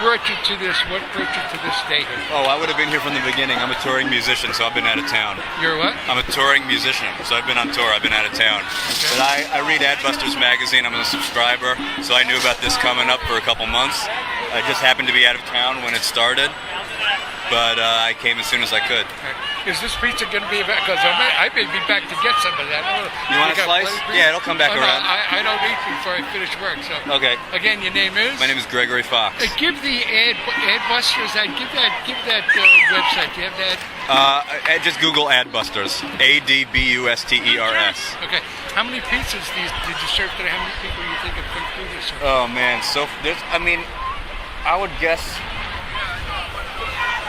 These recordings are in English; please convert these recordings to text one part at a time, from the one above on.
brought you to this? What brought you to this state? Oh, I would have been here from the beginning. I'm a touring musician, so I've been out of town. You're what? I'm a touring musician, so I've been on tour. I've been out of town. Okay. But I read Adbusters magazine. I'm a subscriber, so I knew about this coming up for a couple months. I just happened to be out of town when it started, but I came as soon as I could. Is this pizza going to be available? Because I may be back to get some of that. You want a slice? Yeah, it'll come back around. No, I don't eat before I finish work. So. Okay. Again, your name is? My name is Gregory Fox. Give the Adbusters. Give that website. Do you have that? Just Google Adbusters. ADBUSTERS. Okay. How many pizzas did you serve today? How many people you think have come through this? Oh man, so there's. I mean, I would guess.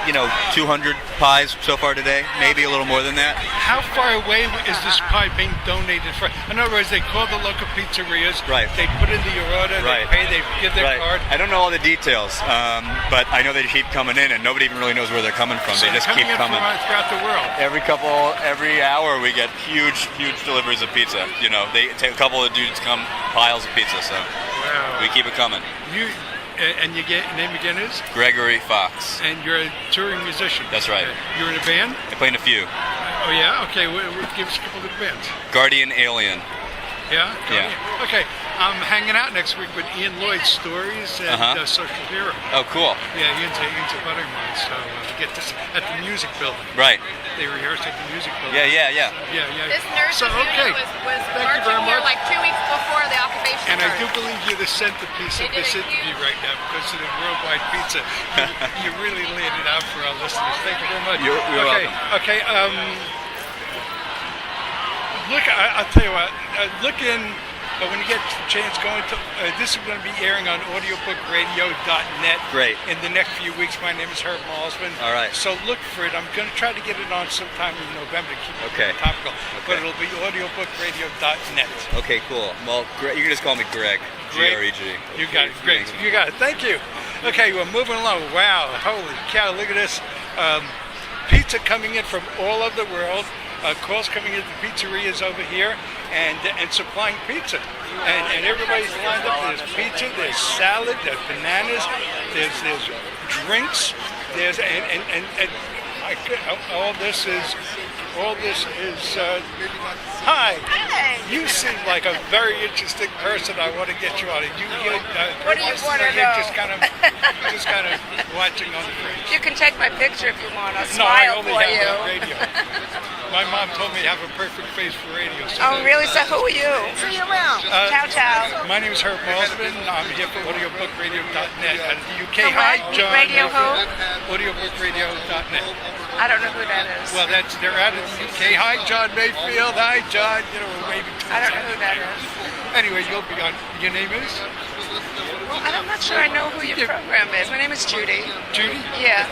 200 pies so far today, maybe a little more than that. How far away is this pie being donated for? In other words, they call the local pizzerias, right. They put in the order, right. They pay, they give their right. card. I don't know all the details, but I know they keep coming in, and nobody even really knows where they're coming from. So they just keep coming throughout the world. Every hour we get huge deliveries of pizza. They take a couple of dudes come piles of pizza, so wow. We keep it coming. And your name again is? Gregory Fox. And you're a touring musician. That's right. You're in a band? I play in a few. Oh yeah? Okay, give us a couple of the bands. Guardian Alien. Yeah? Yeah. Okay, I'm hanging out next week with Ian Lloyd, Stories and Social Hero. Oh, cool. Yeah, Ian's a buddy of mine, so get this at the music building. Right. They rehearse at the music building. Yeah. This nurse was working here like 2 weeks before the occupation. And I do believe you're the centerpiece of this interview right now because of the worldwide pizza. You really laid it out for our listeners. Thank you very much. You're welcome. Okay. Look, I'll tell you what. Look in. When you get a chance, this is going to be airing on audiobookradio.net. Great. In the next few weeks. My name is Herb Malsman. All right. So look for it. I'm going to try to get it on sometime in November to keep it topical. Okay. But it'll be audiobookradio.net. Okay, cool. Well, you can just call me Greg. Greg. G-R-E-G. You got it. Great. You got it. Thank you. Okay, we're moving along. Wow. Holy cow. Look at this. Pizza coming in from all over the world. Calls coming into pizzerias over here and supplying pizza. And everybody's lined up. There's pizza, there's salad, there's bananas, there's drinks, there's all this is hi. You seem like a very interesting person. I want to get you on it. What do you want to know? Just kind of watching on the fringe. You can take my picture if you want. I'll No, I smile only for have you. on radio. My mom told me I have a perfect face for radio. So Oh, really? So who are you? See you around. Ciao. My name is Herb Malsman. I'm here for audiobookradio.net at the UK. From Hi, what? John. Radio who? Audiobookradio.net. I don't know who that is. Well, they're out of the UK. Hi, John Mayfield. Hi, John. Maybe. I don't know who that is. Anyway, you'll be on. Your name is? Well, I'm not sure I know who your program is. My name is Judy. Judy? Yeah.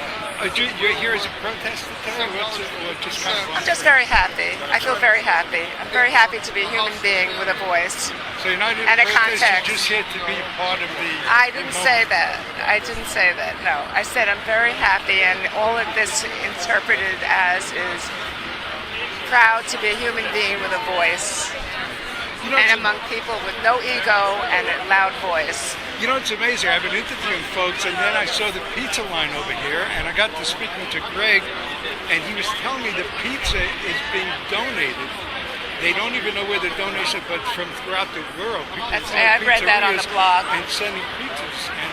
You're here as a protester today, or just kind of? I'm just very happy. I feel very happy. I'm very happy to be a human being with a voice. So you're not here and to a protest, context. you're just here to be part of the I didn't say that. No. I said I'm very happy, and all of this interpreted as is proud to be a human being with a voice. And among people with no ego and a loud voice. You know, it's amazing. I've been interviewing folks, and then I saw the pizza line over here, and I got to speaking to Greg, and he was telling me the pizza is being donated. They don't even know where the donation, but from throughout the world. I've read that on the blog. And sending pizzas. And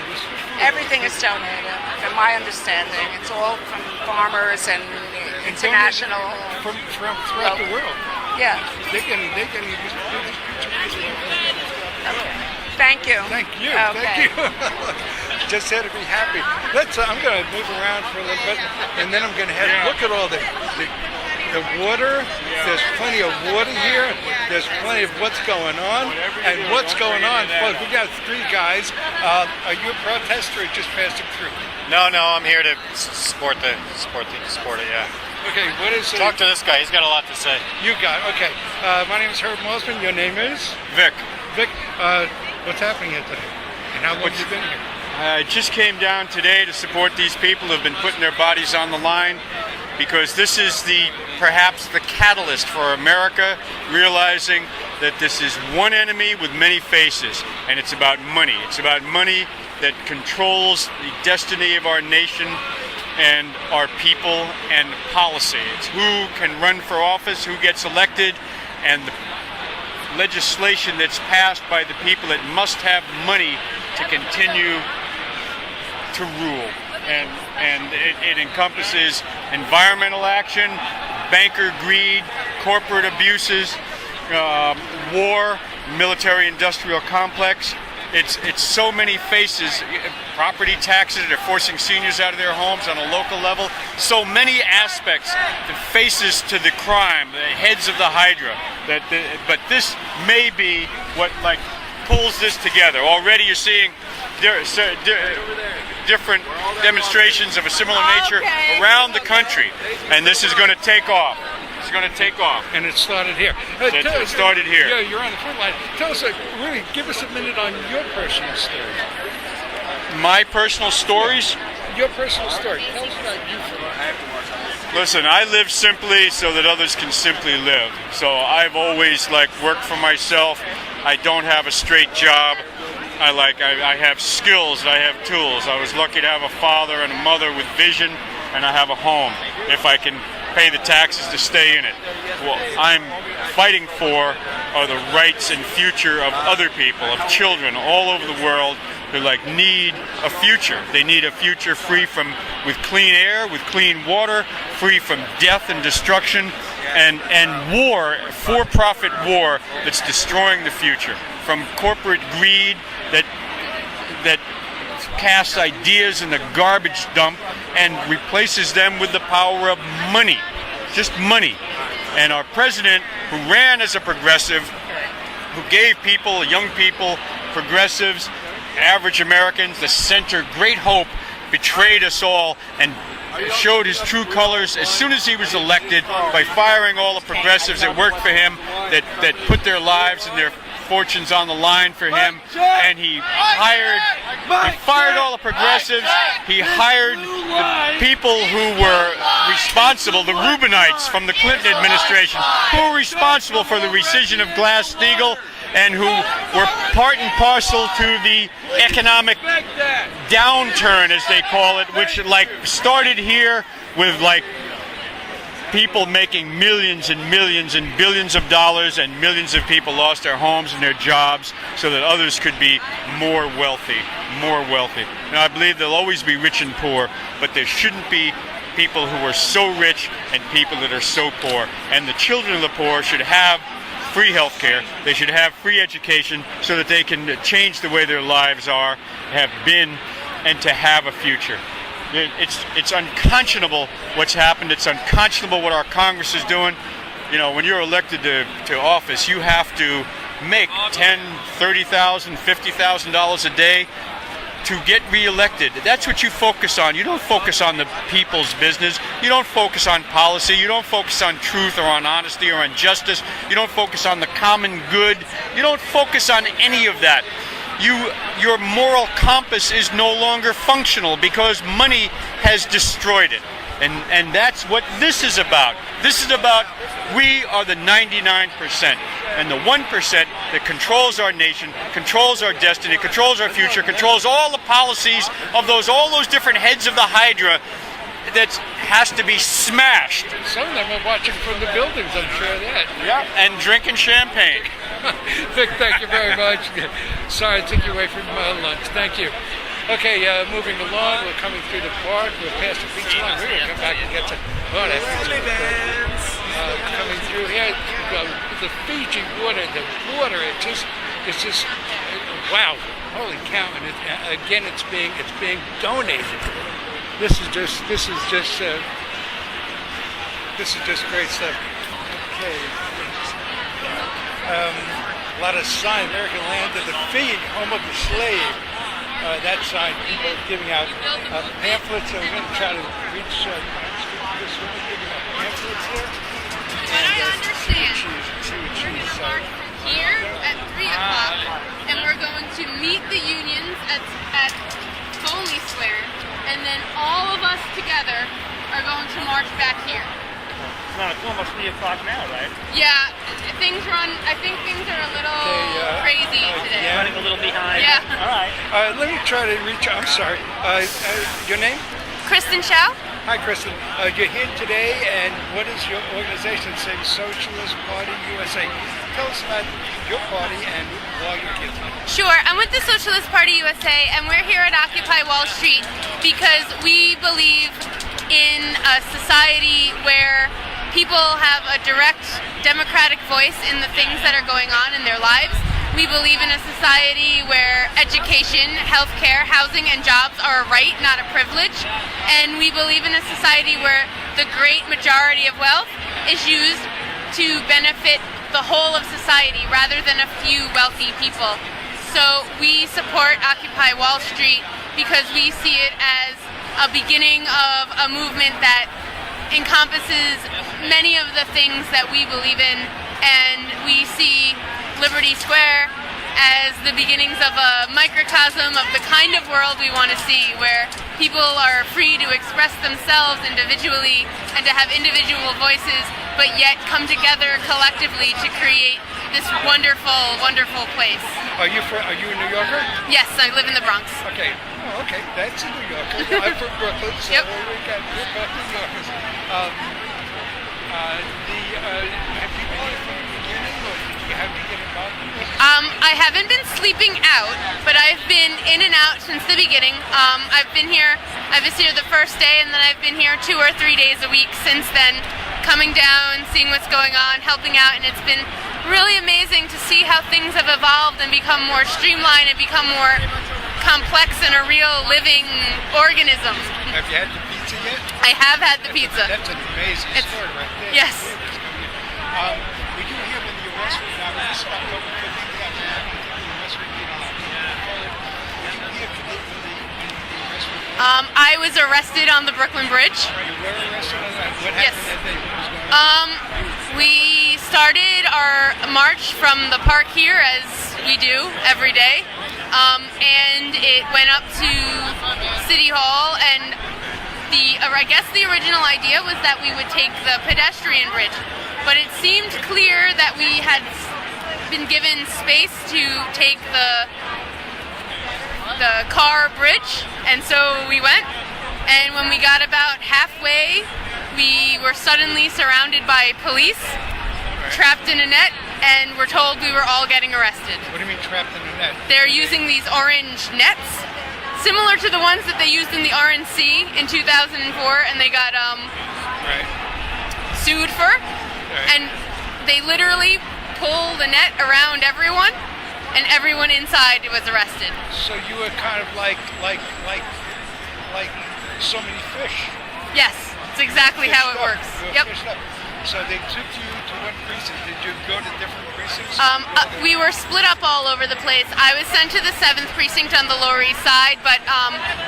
everything is donated, from my understanding. It's all from farmers and international. From throughout the world. Yeah. They're getting these pizzas. Okay. Thank you. Thank you. Okay. Thank you. Just had to be happy. I'm going to move around for a little bit, and then I'm going to look at all the water. There's plenty of water here. There's plenty of what's going on. And what's going on, folks, we got three guys. Are you a protester or just passing through? No, I'm here to support it, yeah. Okay, what is it? Talk to this guy, he's got a lot to say. You got it, okay. My name is Herb Malsman. Your name is? Vic. Vic, what's happening here today? And how long have you been here? I just came down today to support these people who have been putting their bodies on the line, because this is perhaps the catalyst for America realizing that this is one enemy with many faces, and it's about money. It's about money that controls the destiny of our nation and our people and policy. It's who can run for office, who gets elected, and the legislation that's passed by the people that must have money to continue to rule. And it encompasses environmental action, banker greed, corporate abuses, war, military-industrial complex. It's so many faces. Property taxes, they're forcing seniors out of their homes on a local level. So many aspects, the faces to the crime, the heads of the Hydra. But this may be what pulls this together. Already you're seeing different demonstrations of a similar nature around the country, and this is going to take off. It's going to take off. And it started here. It started here. Yeah, you're on the front line. Tell us, really, give us a minute on your personal story. My personal stories? Your personal story. Tell us about you for a minute. Listen, I live simply so that others can simply live. So I've always worked for myself. I don't have a straight job. I have skills, I have tools. I was lucky to have a father and a mother with vision, and I have a home. If I can pay the taxes to stay in it. What I'm fighting for are the rights and future of other people, of children all over the world who need a future. They need a future with clean air, with clean water, free from death and destruction, and war, for-profit war that's destroying the future. From corporate greed that casts ideas in the garbage dump and replaces them with the power of money, just money. And our president, who ran as a progressive, who gave people, young people, progressives, average Americans, the center, great hope, betrayed us all and showed his true colors as soon as he was elected by firing all the progressives that worked for him, that put their lives and their fortunes on the line for him, and he fired all the progressives. He hired the people who were responsible, the Reubenites from the Clinton administration, who were responsible for the rescission of Glass-Steagall and who were part and parcel to the economic downturn, as they call it, which started here with people making millions and millions and billions of dollars, and millions of people lost their homes and their jobs so that others could be more wealthy. Now, I believe there'll always be rich and poor, but there shouldn't be people who are so rich and people that are so poor. And the children of the poor should have free health care. They should have free education so that they can change the way their lives have been, and to have a future. It's unconscionable what's happened. It's unconscionable what our Congress is doing. When you're elected to office, you have to make $10,000, $30,000, $50,000 a day to get reelected. That's what you focus on. You don't focus on the people's business. You don't focus on policy. You don't focus on truth or on honesty or on justice. You don't focus on the common good. You don't focus on any of that. Your moral compass is no longer functional because money has destroyed it. And that's what this is about. This is about we are the 99%. And the 1% that controls our nation, controls our destiny, controls our future, controls all the policies of all those different heads of the Hydra, that has to be smashed. Some of them are watching from the buildings, I'm sure of that. Yeah, and drinking champagne. Vic, thank you very much. Sorry I took you away from lunch. Thank you. Okay, moving along, we're coming through the park. We're past the beach line. We're going to come back and get to that pizza. Coming through here, the Fiji water, it's just wow, holy cow! And again, it's being donated. This is just great stuff. Okay. A lot of signs. American land of the free, home of the slave. That sign, people giving out pamphlets. So we're going to try to reach this one, giving out pamphlets here. But I understand. We're going to march from here at 3 o'clock, and we're going to meet the unions at Foley Square, and then all of us together are going to march back here. It's almost 3 o'clock now, right? Yeah, I think things are a little crazy today. yeah. Running a little behind. Yeah. All right. Let me try to reach. I'm sorry. Your name? Kristen Chow? Hi, Kristen. You're here today, and what is your organization saying? Socialist Party USA. Tell us about your party and why you're here today. Sure, I'm with the Socialist Party USA, and we're here at Occupy Wall Street because we believe in a society where people have a direct democratic voice in the things that are going on in their lives. We believe in a society where education, healthcare, housing, and jobs are a right, not a privilege. And we believe in a society where the great majority of wealth is used to benefit the whole of society rather than a few wealthy people. So we support Occupy Wall Street because we see it as a beginning of a movement that encompasses many of the things that we believe in, and we see Liberty Square as the beginnings of a microcosm of the kind of world we want to see, where people are free to express themselves individually and to have individual voices, but yet come together collectively to create this wonderful, wonderful place. Are you a New Yorker? Yes, I live in the Bronx. Okay. Oh, okay. That's a New Yorker. I'm from Brooklyn, so Yep. we got both New Yorkers. Have you been here from the beginning, or did you have to get involved in this? I haven't been sleeping out, but I've been in and out since the beginning. I've been here, I was here the first day, and then I've been here 2 or 3 days a week since then, coming down, seeing what's going on, helping out, and it's been really amazing to see how things have evolved and become more streamlined and become more complex and a real living organism. Have you had the pizza yet? I have had the pizza. That's an amazing story right there. Yes. Were you here when the arrest was now? We stopped over for the arrest was being on. Were you here when the arrest was? I was arrested on the Brooklyn Bridge. You were arrested on that? What Yes. happened that day? What was going on? We started our march from the park here, as we do every day, and it went up to City Hall, and I guess the original idea was that we would take the pedestrian bridge, but it seemed clear that we had been given space to take the car bridge, and so we went, and when we got about halfway, we were suddenly surrounded by police, trapped in a net, and were told we were all getting arrested. What do you mean trapped in the net? They're using these orange nets, similar to the ones that they used in the RNC in 2004, and they got Right. sued for, and they literally pull the net around everyone, and everyone inside was arrested. So you were kind of like so many fish. Yes, it's exactly how it Fished up. works. You were Yep. fished up. So they took you to one precinct. Did you go to different precincts? We were split up all over the place. I was sent to the 7th precinct on the Lower East Side, but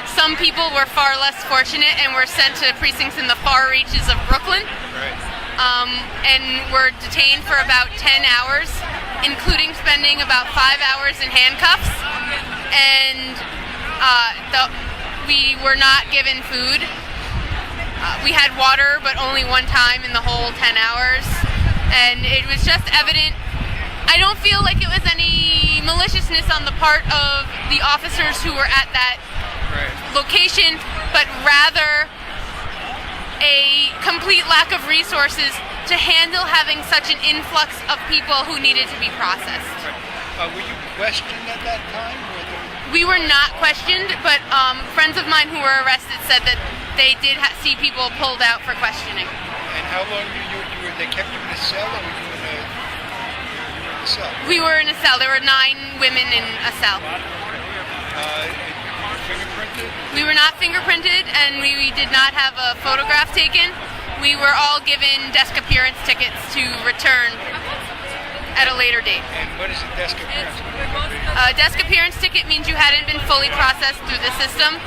some people were far less fortunate and were sent to precincts in the far reaches of Brooklyn, Right. and were detained for about 10 hours, including spending about 5 hours in handcuffs. And we were not given food. We had water, but only one time in the whole 10 hours. And it was just evident. I don't feel like it was any maliciousness on the part of the officers who were at that location, but rather a complete lack of resources to handle having such an influx of people who needed to be processed. Were you questioned at that time? We were not questioned, but friends of mine who were arrested said that they did see people pulled out for questioning. And how long were they kept you in a cell, or were you in a cell? We were in a cell. There were 9 women in a cell. Fingerprinted? We were not fingerprinted, and we did not have a photograph taken. We were all given desk appearance tickets to return at a later date. And what is a desk appearance? A desk appearance ticket means you hadn't been fully processed through the system.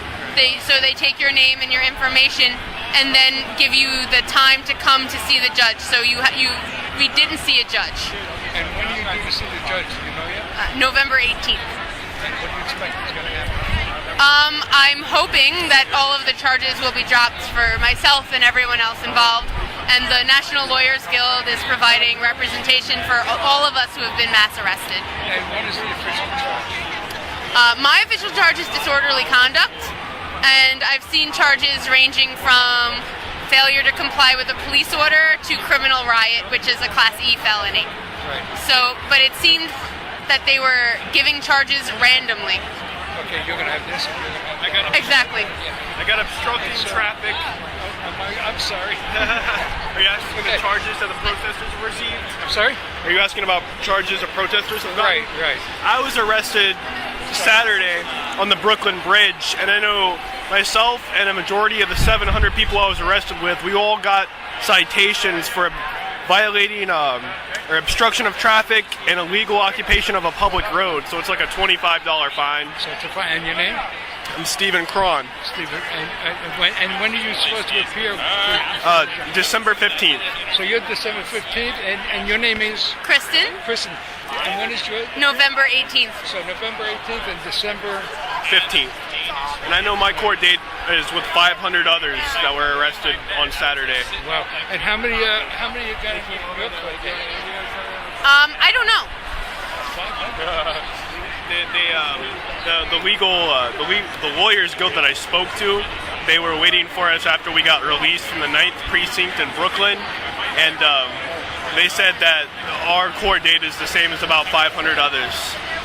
So they take your name and your information and then give you the time to come to see the judge. So we didn't see a judge. And when are you going to see the judge? Do you know yet? November 18th. And what do you expect is going to happen? I'm hoping that all of the charges will be dropped for myself and everyone else involved. and the National Lawyers Guild is providing representation for all of us who have been mass arrested. And what is the official charge? My official charge is disorderly conduct, and I've seen charges ranging from failure to comply with a police order to criminal riot, which is a Class E felony. Right. So, but it seemed that they were giving charges randomly. Okay, you're going to have this. And you're going to have that. Exactly. I got obstructing traffic. I'm sorry. Are you asking the charges that the protesters received? I'm sorry? Are you asking about charges of protesters? Right, right. I was arrested Saturday on the Brooklyn Bridge, and I know myself and a majority of the 700 people I was arrested with, we all got citations for violating or obstruction of traffic and illegal occupation of a public road. So it's like a $25 fine. So it's a fine. And your name? I'm Stephen Cron. Stephen. And when are you supposed to appear? December 15th. So you're December 15th, and your name is? Kristen, Kristen. And when is your? November 18th. So November 18th and December 15th. And I know my court date is with 500 others that were arrested on Saturday. Wow. And how many you got in your court date? I don't know. The lawyers guild that I spoke to, they were waiting for us after we got released from the 9th precinct in Brooklyn, and they said that our court date is the same as about 500 others.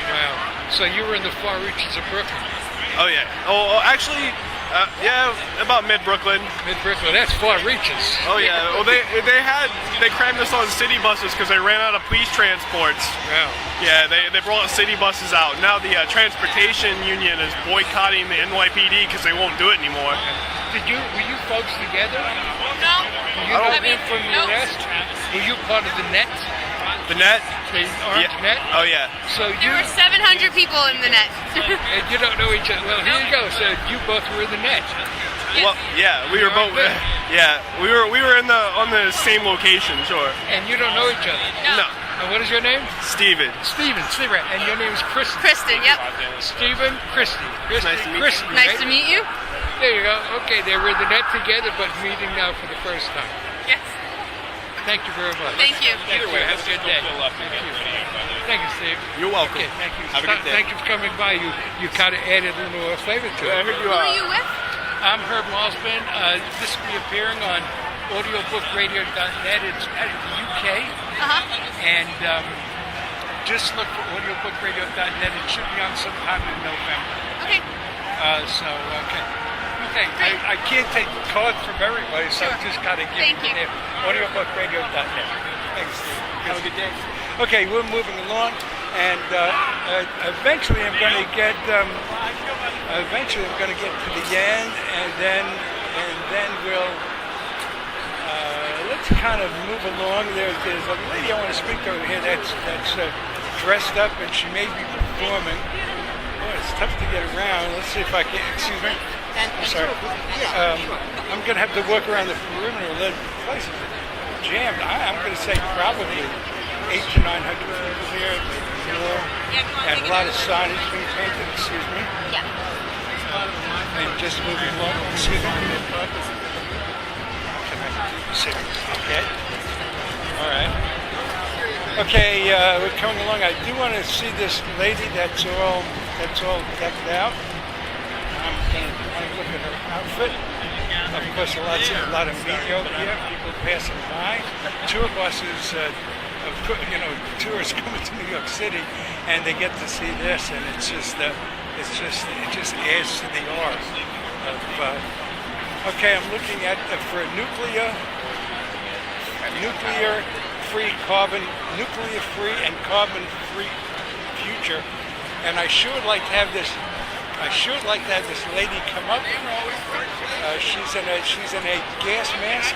Wow. So you were in the far reaches of Brooklyn. Oh yeah. Oh, actually, yeah, about mid-Brooklyn. Mid-Brooklyn. That's far reaches. Oh yeah. Well, they crammed us on city buses because they ran out of police transports. Wow. Yeah, they brought city buses out. Now the transportation union is boycotting the NYPD because they won't do it anymore. Were you folks together? No. You know him from the arrest? Were you part of the net? The net? The orange net? Oh yeah. So There were 700 people in the net. and you don't know each other. Well, here you go. So you both were in the net. Well, yeah, we were both. Yeah, we were on the same location, sure. And you don't know each other. No. And what is your name? Steven. Steven. And your name is Kristen. Kristen, yep. Steven, Christy. Nice to meet you. Christy, Nice right? to meet you. There you go. Okay, they were in the net together, but meeting now for the first time. Yes. Thank you very much. Thank you. Either way, have a good day. Thank you, Steve. You're welcome. Okay, thank you. Have a good day. Thank you for coming by. You kind of added a little flavor to it. I heard you Who are you with? I'm Herb Malsman. This will be appearing on audiobookradio.net. It's out of the UK. And just look for audiobookradio.net. It should be on sometime in November. Okay. Okay, I can't take cards from everybody, so I Sure. just got to give Thank it you. there. audiobookradio.net. Thanks, Steve. Have a good day. Okay, we're moving along, and eventually I'm going to get to the end, and then we'll let's kind of move along. There's a lady I want to speak to over here that's dressed up, and she may be performing. Boy, it's tough to get around. Let's see if I can. Excuse me. I'm sorry. I'm going to have to walk around the perimeter. The place is jammed. I'm going to say probably 800 to 900 people here, maybe more. And a lot of signage being painted. Excuse me. And just moving along. Excuse me. Okay. All right. Okay, we're coming along. I do want to see this lady that's all decked out. I'm going to look at her outfit. Of course, a lot of media over here, people passing by. Tour buses, tourists coming to New York City, and they get to see this, and it just adds to the art. Okay, I'm looking at for a nuclear-free and carbon-free future, and I sure would like to have this. Lady come up. She's in a gas mask.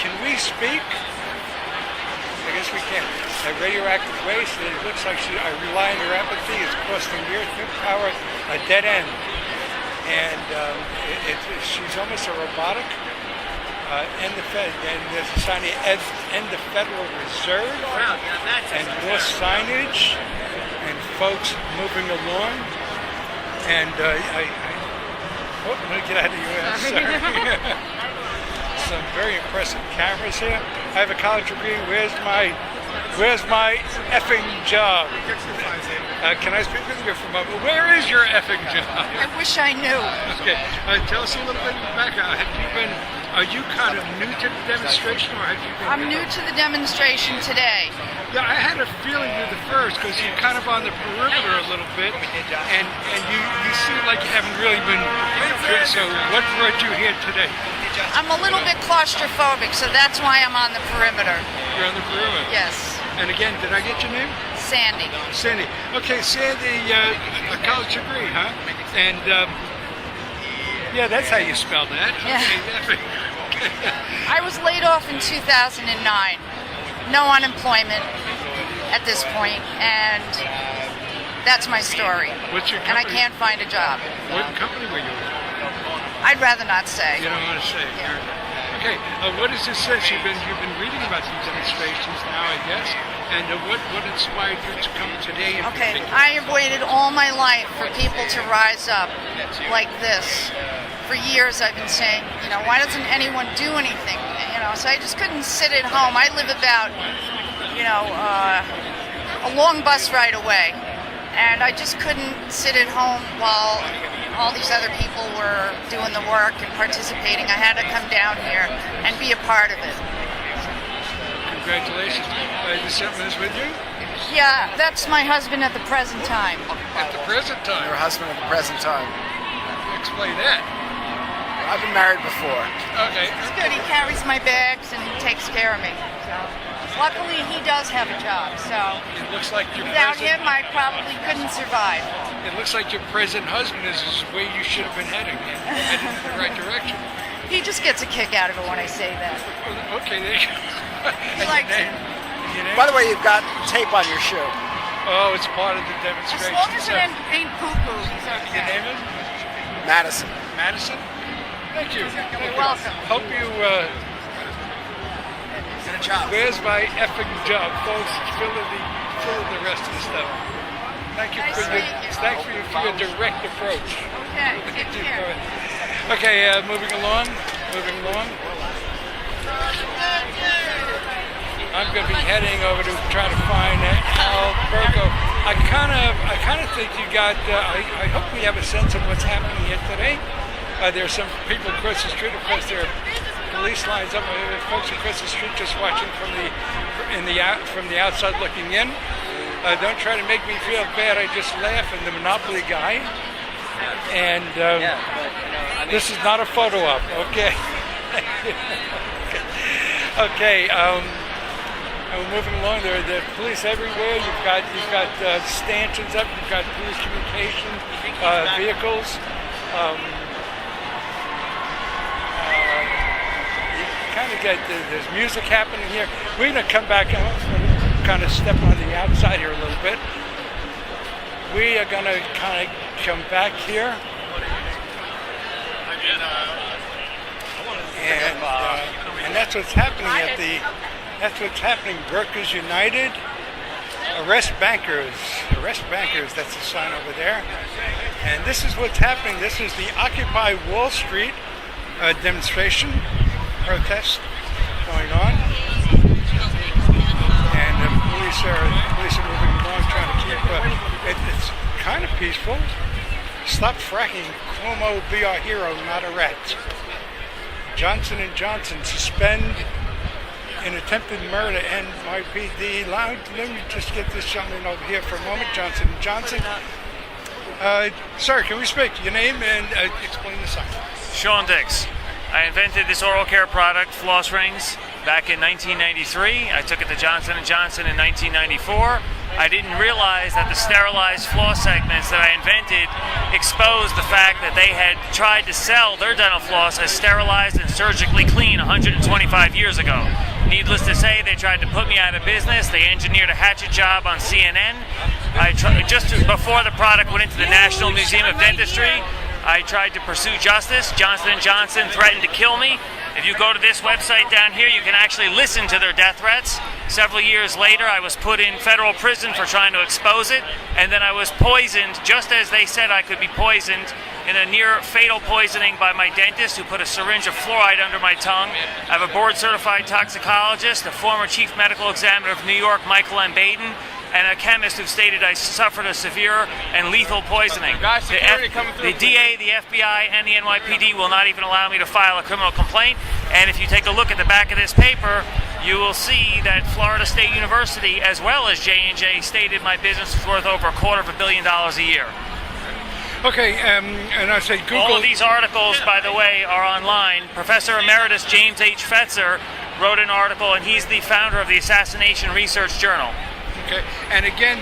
Can we speak? I guess we can. Radioactive waste. It looks like I rely on your empathy. It's costing the earth new power a dead end. And she's almost a robotic. And there's a sign end the Federal Reserve. And more signage. And folks moving along. And Oh, let me get out of the U.S. Sorry. Some very impressive cameras here. I have a college degree. Where's my effing job? Can I speak with you for a moment? Where is your effing job? I wish I knew. Okay. Tell us a little bit back. Are you kind of new to the demonstration, or have you been? I'm new to the demonstration today. Yeah, I had a feeling you're the first because you're kind of on the perimeter a little bit, and you seem like you haven't really been good. So what brought you here today? I'm a little bit claustrophobic, so that's why I'm on the perimeter. You're on the perimeter? Yes. And again, did I get your name? Sandy. Sandy. Okay, Sandy, a college degree, huh? And, yeah, that's how you spell that. Yeah. Okay. I was laid off in 2009. No unemployment at this point, and that's my story. What's your And I company? can't find a job. What company were you with? I'd rather not say. You don't want to say. Yeah. Okay, what is this since you've been reading about these demonstrations now, I guess, and what inspired you to come today? Okay, I have waited all my life for people to rise up like this. For years I've been saying, why doesn't anyone do anything? So I just couldn't sit at home. I live about, a long bus ride away, and I just couldn't sit at home while all these other people were doing the work and participating. I had to come down here and be a part of it. Congratulations. This gentleman is with you? Yeah, that's my husband at the present time. At the present time? Your husband at the present time. Explain that. I've been married before. Okay. It's good. He carries my bags and takes care of me. So, luckily, he does have a job. So, it looks like your without present, him, I probably couldn't survive. It looks like your present husband is where you should have been heading, and heading in the right direction. He just gets a kick out of it when I say that. Okay, there you go. He likes it. By the way, you've got tape on your shoe. Oh, it's part of the As demonstration. long as it ain't poo-poo, he's okay. Your name is? Madison. Madison? Thank you. You're welcome. Hope you, where's my effing job, folks? Fill in the rest of the stuff. Thank you Nice for meeting you. your direct approach. Okay, take care. Okay, moving along. I'm going to be heading over to try to find Alberto. I kind of think you got. I hope we have a sense of what's happening here today. There's some people across the street. Of course, there are police lines up. Folks across the street just watching from the outside looking in. Don't try to make me feel bad. I just laugh at the Monopoly guy. And this is not a photo op. Okay. Okay. We're moving along. There are police everywhere. You've got stanchions up. You've got police communication vehicles. You kind of get there's music happening here. We're going to come back and kind of step on the outside here a little bit. We are going to kind of come back here. And that's what's happening that's what's happening. Workers United, arrest bankers, that's the sign over there. And this is what's happening. This is the Occupy Wall Street demonstration, protest going on. And the police are moving along trying to keep, it's kind of peaceful. Stop fracking, Cuomo be our hero, not a rat. Johnson & Johnson suspend an attempted murder, NYPD. Let me just get this gentleman over here for a moment. Johnson & Johnson. Sir, can we speak? Your name and explain the sign. Sean Dix. I invented this oral care product, floss rings, back in 1993. I took it to Johnson & Johnson in 1994. I didn't realize that the sterilized floss segments that I invented exposed the fact that they had tried to sell their dental floss as sterilized and surgically clean 125 years ago. Needless to say, they tried to put me out of business. They engineered a hatchet job on CNN. Just before the product went into the National Museum of Dentistry, I tried to pursue justice. Johnson & Johnson threatened to kill me. If you go to this website down here, you can actually listen to their death threats. Several years later, I was put in federal prison for trying to expose it, and then I was poisoned, just as they said I could be poisoned, in a near fatal poisoning by my dentist who put a syringe of fluoride under my tongue. I have a board-certified toxicologist, a former chief medical examiner of New York, Michael M. Baden, and a chemist who stated I suffered a severe and lethal poisoning. The DA, the FBI, and the NYPD will not even allow me to file a criminal complaint. And if you take a look at the back of this paper, you will see that Florida State University, as well as J&J, stated my business was worth over $250 million a year. Okay, and I say Google. All of these articles, by the way, are online. Professor Emeritus James H. Fetzer wrote an article, and he's the founder of the Assassination Research Journal. Okay, and again,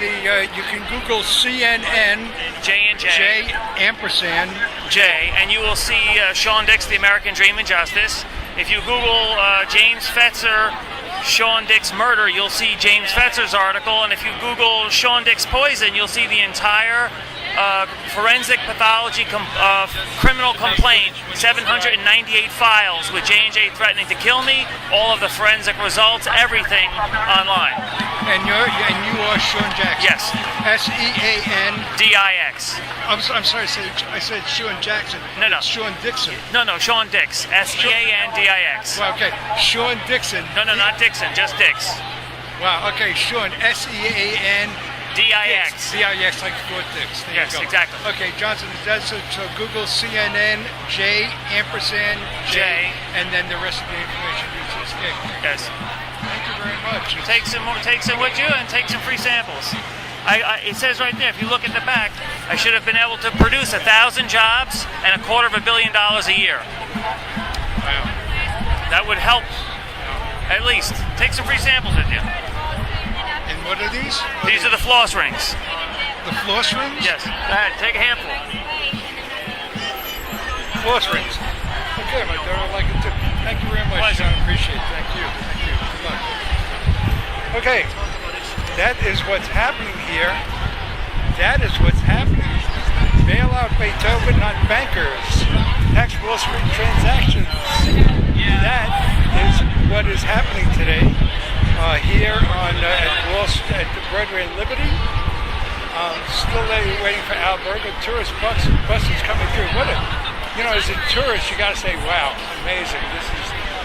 you can Google CNN J&J ampersand J, and you will see Sean Dix, The American Dream and Justice. If you Google James Fetzer, Sean Dix murder, you'll see James Fetzer's article, and if you Google Sean Dix poison, you'll see the entire forensic pathology criminal complaint, 798 files with J&J threatening to kill me, all of the forensic results, everything online. And you are Sean Jackson. Yes. S-E-A-N-D-I-X. I'm sorry, I said Sean Jackson. No. Sean Dixon. No, Sean Dix. S-E-A-N-D-I-X. Well, okay, Sean Dixon. No, not Dixon, just Dix. Wow, okay, Sean, S-E-A-N-D-I-X, like Fort Dix. There yes, you go. Exactly. Okay, Johnson, so Google CNN J ampersand J, and then the rest of the information you just gave. Yes. Thank you very much. Take some with you and take some free samples. It says right there, if you look at the back, I should have been able to produce 1,000 jobs and $250 million a year. Wow. That would help, at least. Take some free samples with you. And what are these? These are the floss rings. The floss rings? Yes. Go ahead, take a handful. Floss rings. Okay, my daughter would like it too. Thank you very much, Pleasure. John. Appreciate it. Thank you. Good luck. Okay, that is what's happening here. That is what's happening. Bail out Beethoven, not bankers. Tax Wall Street transactions. That is what is happening today here on at Broadway and Liberty. Still waiting for Alberga. Tourist buses coming through. As a tourist, you got to say, wow, amazing.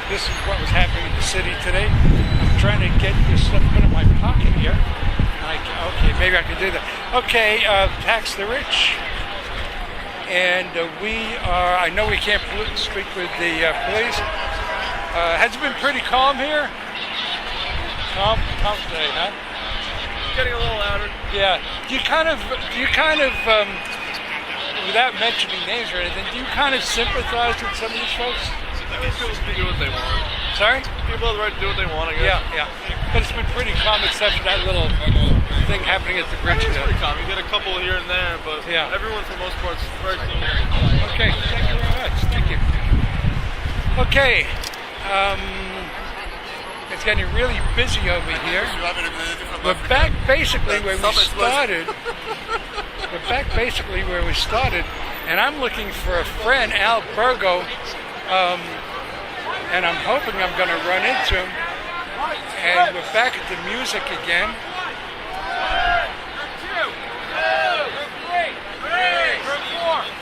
This is what was happening in the city today. I'm trying to get this stuff put in my pocket here. Okay, maybe I can do that. Okay, tax the rich. And I know we can't speak with the police. Has it been pretty calm here? Calm today, huh? Getting a little louder. Yeah. Do you kind of, without mentioning names or anything, do you kind of sympathize with some of these folks? I guess people can do what they want. Sorry? People have the right to do what they want, I guess. Yeah. But it's been pretty calm except for that little thing happening at the bridge. It's pretty calm. You get a couple here and there, but everyone for the most part is very similar. Okay, thank you very much. Thank you. Okay. It's getting really busy over here. We're back basically where we started. And I'm looking for a friend, Al Burgo, and I'm hoping I'm going to run into him. And we're back at the music again.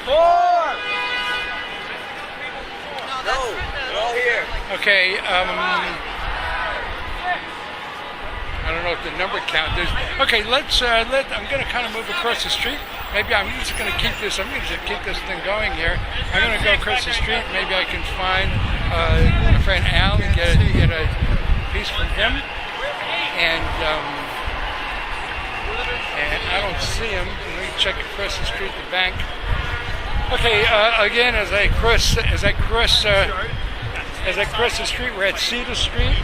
4. No, we're all here. Okay, I don't know what the number count is. Okay, I'm going to kind of move across the street. Maybe I'm just going to keep this thing going here. I'm going to go across the street. Maybe I can find my friend Al and get a piece from him. And I don't see him. Let me check across the street, the bank. Okay, again, as I cross the street, we're at Cedar Street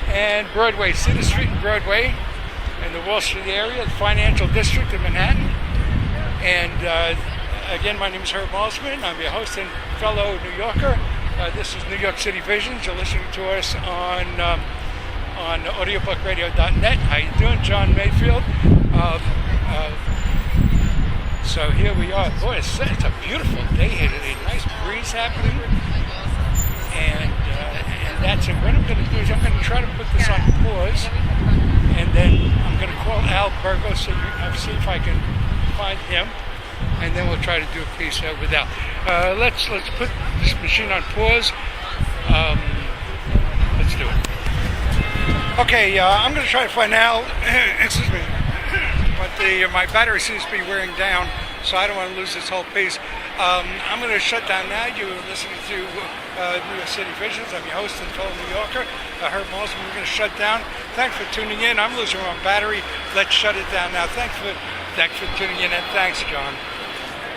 and Broadway. Cedar Street and Broadway in the Wall Street area, the financial district of Manhattan. And again, my name is Herb Malsman. I'm your host and fellow New Yorker. This is New York City Visions. You're listening to us on audiobookradio.net. How you doing, John Mayfield? So here we are. Boy, it's a beautiful day here today. Nice breeze happening. And that's it. What I'm going to do is I'm going to try to put this on pause. And then I'm going to call Al Burgo, see if I can find him. and then we'll try to do a piece without. Let's put this machine on pause. Let's do it. Okay, I'm going to try to find out. Excuse me. But my battery seems to be wearing down, so I don't want to lose this whole piece. I'm going to shut down now. You're listening to New York City Visions. I'm your host and fellow New Yorker, Herb Malsman. We're going to shut down. Thanks for tuning in. I'm losing my battery. Let's shut it down now. Thanks for tuning in, and thanks, John.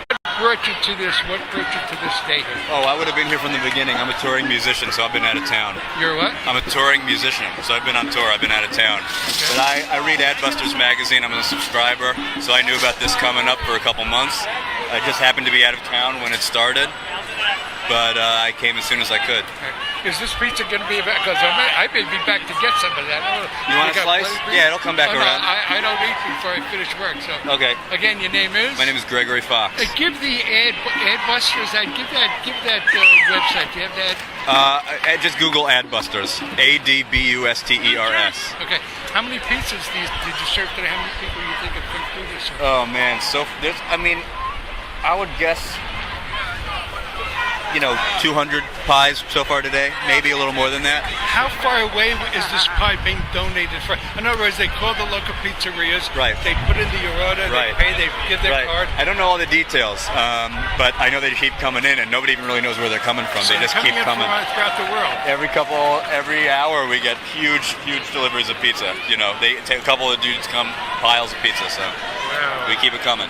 What brought you to this? What brought you to this day? Oh, I would have been here from the beginning. I'm a touring musician, so I've been out of town. You're what? I'm a touring musician, so I've been on tour. I've been out of town. Okay. But I read Adbusters magazine. I'm a subscriber, so I knew about this coming up for a couple months. I just happened to be out of town when it started, but I came as soon as I could. Is this pizza going to be back? Because I may be back to get some of that. You want a slice? Yeah, it'll come back around. No, I don't eat before I finish work. So. Okay. Again, your name is? My name is Gregory Fox. Give the Adbusters. Give that website. Do you have that? Just Google Adbusters. ADBUSTERS. Okay. How many pizzas did you serve today? How many people do you think have come through this? Oh man, I would guess, 200 pies so far today, maybe a little more than that. How far away is this pie being donated from? In other words, they call the local pizzerias. Right. They put in the order. Right. They pay. They give their card. I don't know all the details, but I know they keep coming in, and nobody even really knows where they're coming from. So they just keep coming throughout the world. Every hour we get huge deliveries of pizza. They take a couple of dudes come, piles of pizza. So we keep it coming.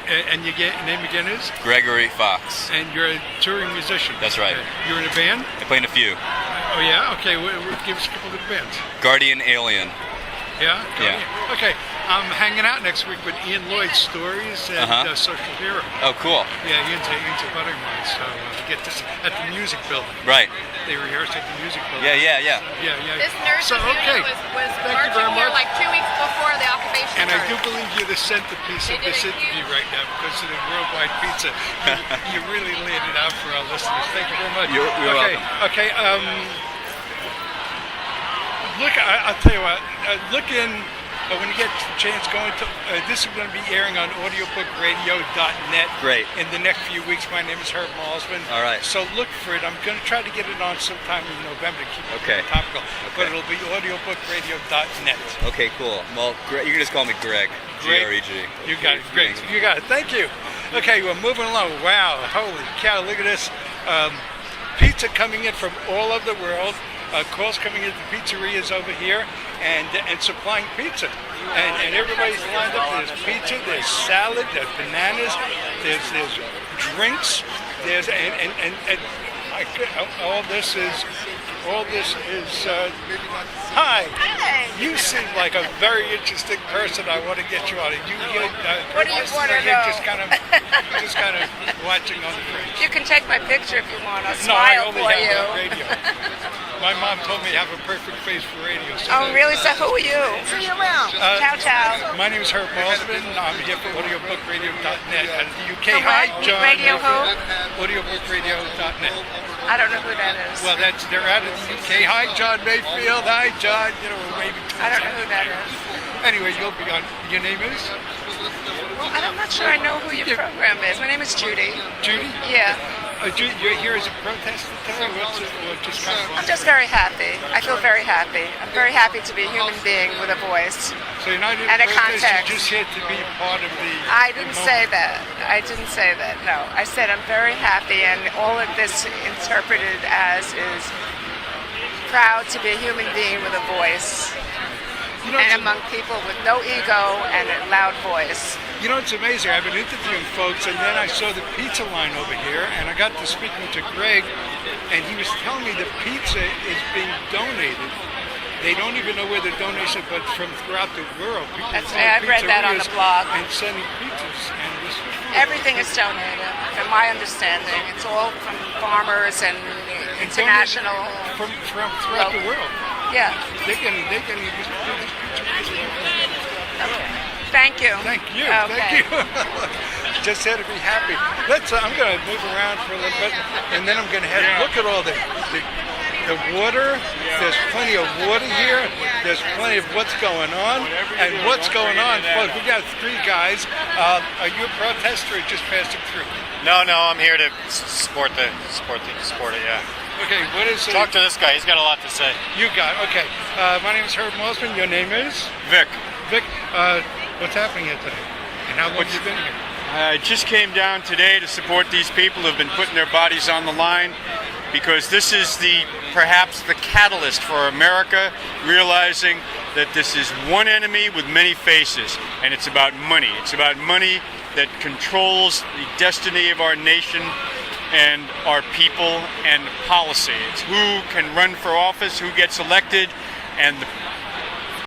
And your name again is? Gregory Fox. And you're a touring musician. That's right. You're in a band? I play in a few. Oh yeah? Okay, give us a couple of good bands. Guardian Alien. Yeah? Yeah. Okay, I'm hanging out next week with Ian Lloyd, Stories and Social Hero. Oh, cool. Yeah, Ian's a buddy of mine, so get this at the music building. Right. They rehearse at the music building. Yeah. This nurse was marching here like 2 weeks before the occupation And I started. do believe you're the centerpiece of this interview right now because of the worldwide pizza. You really laid it out for our listeners. Thank you very much. You're welcome. Okay. Look, I'll tell you what. Look in when you get a chance. This is going to be airing on audiobookradio.net. Great. In the next few weeks. My name is Herb Malsman. All right. So look for it. I'm going to try to get it on sometime in November to keep it topical. Okay. But it'll be audiobookradio.net. Okay, cool. Well, you can just call me Greg. Greg. You got it. Great. You got it. Thank you. Okay, we're moving along. Wow. Holy cow. Look at this. Pizza coming in from all over the world. Calls coming into pizzerias over here and supplying pizza. And everybody's lined up. There's pizza, there's salad, there's bananas, there's drinks, there's all this is hi. You seem like a very interesting person. I want to get you on it. What do you want to know? Just kind of watching on the fringe. You can take my picture if you want. I'll No, I smile only for have you. on radio. My mom told me I have a perfect face for radio. So Oh, really? So who are you? See you around. Ciao. My name is Herb Malsman. I'm here for audiobookradio.net out of the UK. For Hi, what? John. Radio who? Audiobookradio.net. I don't know who that is. Well, they're out of the UK. Hi, John Mayfield. Hi, John. We're waving to I don't know who that is. Anyway, you'll be on. Your name is? Well, I'm not sure I know who your program is. My name is Judy. Judy? Yeah. Judy, you're here as a protester today? Or just kind of I'm just very happy. I feel very happy. I'm very happy to be a human being with a voice. So you're not and a protest, context. You're just here to be part of the I didn't say that. No. I said I'm very happy, and all of this interpreted as is proud to be a human being with a voice. And among people with no ego and a loud voice. You know, it's amazing. I've been interviewing folks, and then I saw the pizza line over here, and I got to speaking to Greg, and he was telling me the pizza is being donated. They don't even know where the donation, but from throughout the world. I've read that on the blog. And sending pizzas. And this Everything is donated, from my understanding. It's all from farmers and international. From throughout the world. Yeah. They can use pizza. Okay. Thank you. Thank you. Okay. Thank you. Just had to be happy. I'm going to move around for a little bit, and then I'm going to head and look at all the the water. There's plenty of water here. There's plenty of what's going on. And what's going on, folks, we got three guys. Are you a protester or just passing through? No, I'm here to support it. Yeah. Okay, what is it? Talk to this guy. He's got a lot to say. You got, okay. My name is Herb Malsman. Your name is? Vic, Vic. What's happening here today? And how long have you been here? I just came down today to support these people who have been putting their bodies on the line, because this is perhaps the catalyst for America realizing that this is one enemy with many faces, and it's about money. It's about money that controls the destiny of our nation and our people and policy. It's who can run for office, who gets elected, and